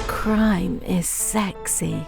Crime is sexy.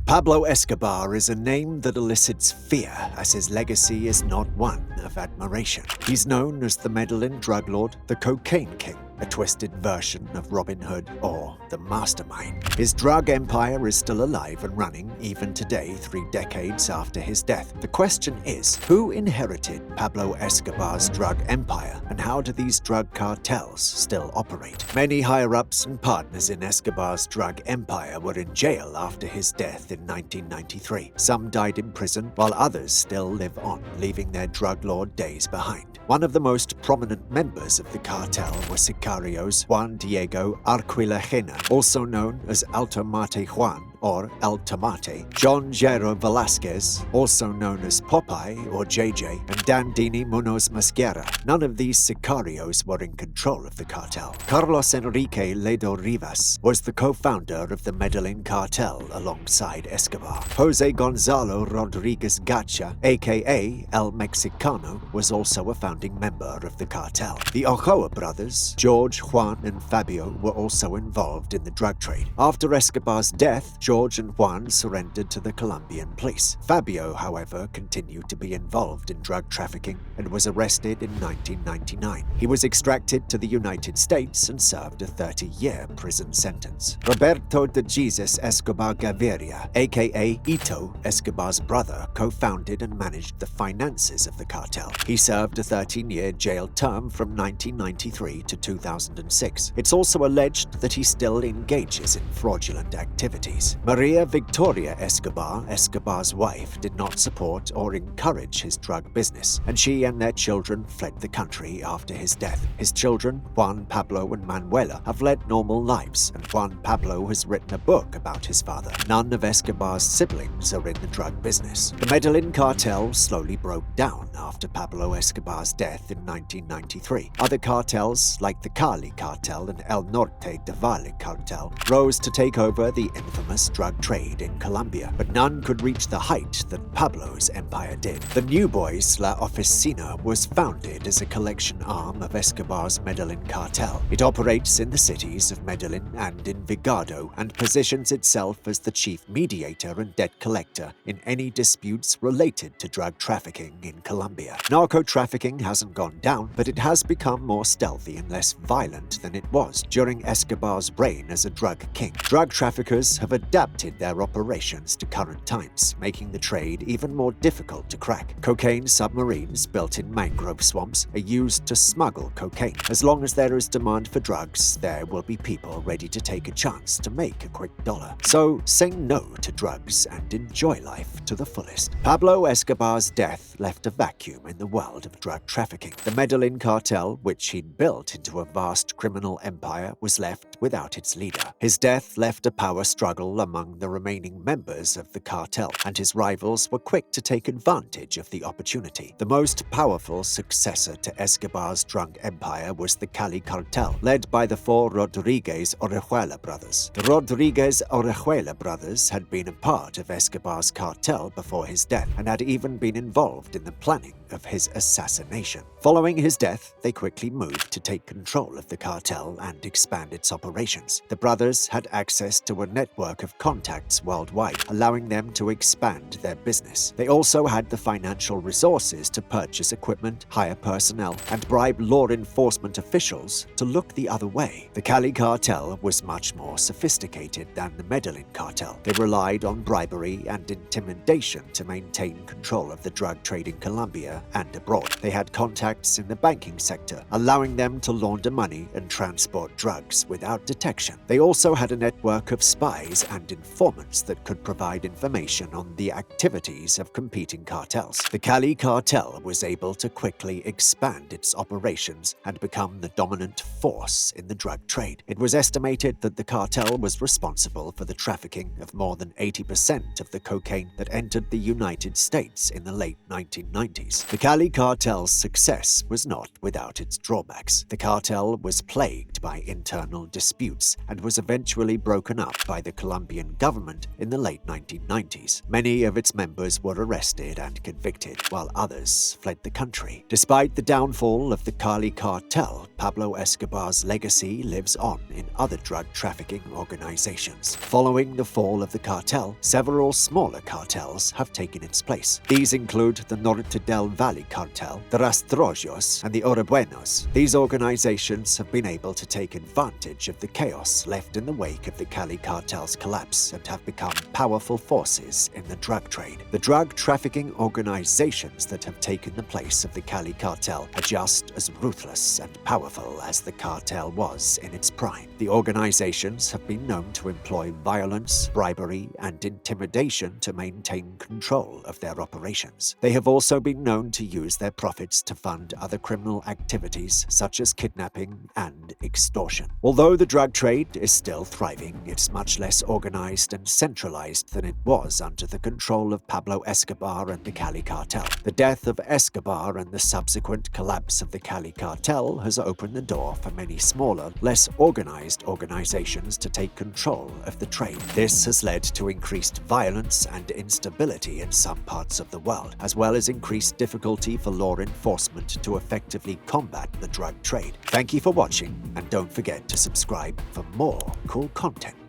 Pablo Escobar is a name that elicits fear, as his legacy is not one of admiration. He's known as the Medellin drug lord, the cocaine king, a twisted version of Robin Hood, or the mastermind. His drug empire is still alive and running, even today, 3 decades after his death. The question is, who inherited Pablo Escobar's drug empire, and how do these drug cartels still operate? Many higher-ups and partners in Escobar's drug empire were in jail after his death in 1993. Some died in prison, while others still live on, leaving their drug lord days behind. One of the most prominent members of the cartel was sicarios Juan Diego Arquilagena, also known as Alto Mate Juan or El Tomate, John Jairo Velasquez, also known as Popeye or JJ, and Dandini Munoz Masquera. None of these sicarios were in control of the cartel. Carlos Enrique Ledo Rivas was the co-founder of the Medellin Cartel alongside Escobar. Jose Gonzalo Rodriguez Gacha, aka El Mexicano, was also a founding member of the cartel. The Ochoa brothers, George, Juan, and Fabio, were also involved in the drug trade. After Escobar's death, George and Juan surrendered to the Colombian police. Fabio, however, continued to be involved in drug trafficking and was arrested in 1999. He was extracted to the United States and served a 30-year prison sentence. Roberto de Jesus Escobar Gaviria, aka Ito, Escobar's brother, co-founded and managed the finances of the cartel. He served a 13-year jail term from 1993 to 2006. It's also alleged that he still engages in fraudulent activities. Maria Victoria Escobar, Escobar's wife, did not support or encourage his drug business, and she and their children fled the country after his death. His children, Juan Pablo and Manuela, have led normal lives, and Juan Pablo has written a book about his father. None of Escobar's siblings are in the drug business. The Medellin cartel slowly broke down after Pablo Escobar's death in 1993. Other cartels, like the Cali Cartel and El Norte de Valle Cartel, rose to take over the infamous drug trade in Colombia, but none could reach the height that Pablo's empire did. The New Boys La Oficina was founded as a collection arm of Escobar's Medellin cartel. It operates in the cities of Medellin and Envigado and positions itself as the chief mediator and debt collector in any disputes related to drug trafficking in Colombia. Narco trafficking hasn't gone down, but it has become more stealthy and less violent than it was during Escobar's reign as a drug king. Drug traffickers have adapted their operations to current times, making the trade even more difficult to crack. Cocaine submarines built in mangrove swamps are used to smuggle cocaine. As long as there is demand for drugs, there will be people ready to take a chance to make a quick dollar. So say no to drugs and enjoy life to the fullest. Pablo Escobar's death left a vacuum in the world of drug trafficking. The Medellin cartel, which he'd built into a vast criminal empire, was left without its leader. His death left a power struggle among the remaining members of the cartel, and his rivals were quick to take advantage of the opportunity. The most powerful successor to Escobar's drug empire was the Cali Cartel, led by the 4 Rodriguez Orejuela brothers. The Rodriguez Orejuela brothers had been a part of Escobar's cartel before his death, and had even been involved in the planning of his assassination. Following his death, they quickly moved to take control of the cartel and expand its operations. The brothers had access to a network of contacts worldwide, allowing them to expand their business. They also had the financial resources to purchase equipment, hire personnel, and bribe law enforcement officials to look the other way. The Cali Cartel was much more sophisticated than the Medellin Cartel. They relied on bribery and intimidation to maintain control of the drug trade in Colombia and abroad. They had contacts in the banking sector, allowing them to launder money and transport drugs without detection. They also had a network of spies and informants that could provide information on the activities of competing cartels. The Cali Cartel was able to quickly expand its operations and become the dominant force in the drug trade. It was estimated that the cartel was responsible for the trafficking of more than 80% of the cocaine that entered the United States in the late 1990s. The Cali Cartel's success was not without its drawbacks. The cartel was plagued by internal disputes and was eventually broken up by the Colombian government in the late 1990s. Many of its members were arrested and convicted, while others fled the country. Despite the downfall of the Cali Cartel, Pablo Escobar's legacy lives on in other drug trafficking organizations. Following the fall of the cartel, several smaller cartels have taken its place. These include the Norte del Valle Cartel, the Rastrojos, and the Orebuenos. These organizations have been able to take advantage of the chaos left in the wake of the Cali Cartel's collapse and have become powerful forces in the drug trade. The drug trafficking organizations that have taken the place of the Cali Cartel are just as ruthless and powerful as the cartel was in its prime. The organizations have been known to employ violence, bribery, and intimidation to maintain control of their operations. They have also been known to use their profits to fund other criminal activities such as kidnapping and extortion. Although the drug trade is still thriving, it's much less organized and centralized than it was under the control of Pablo Escobar and the Cali Cartel. The death of Escobar and the subsequent collapse of the Cali Cartel has opened the door for many smaller, less organized organizations to take control of the trade. This has led to increased violence and instability in some parts of the world, as well as increased difficulty for law enforcement to effectively combat the drug trade. Thank you for watching, and don't forget to subscribe for more cool content.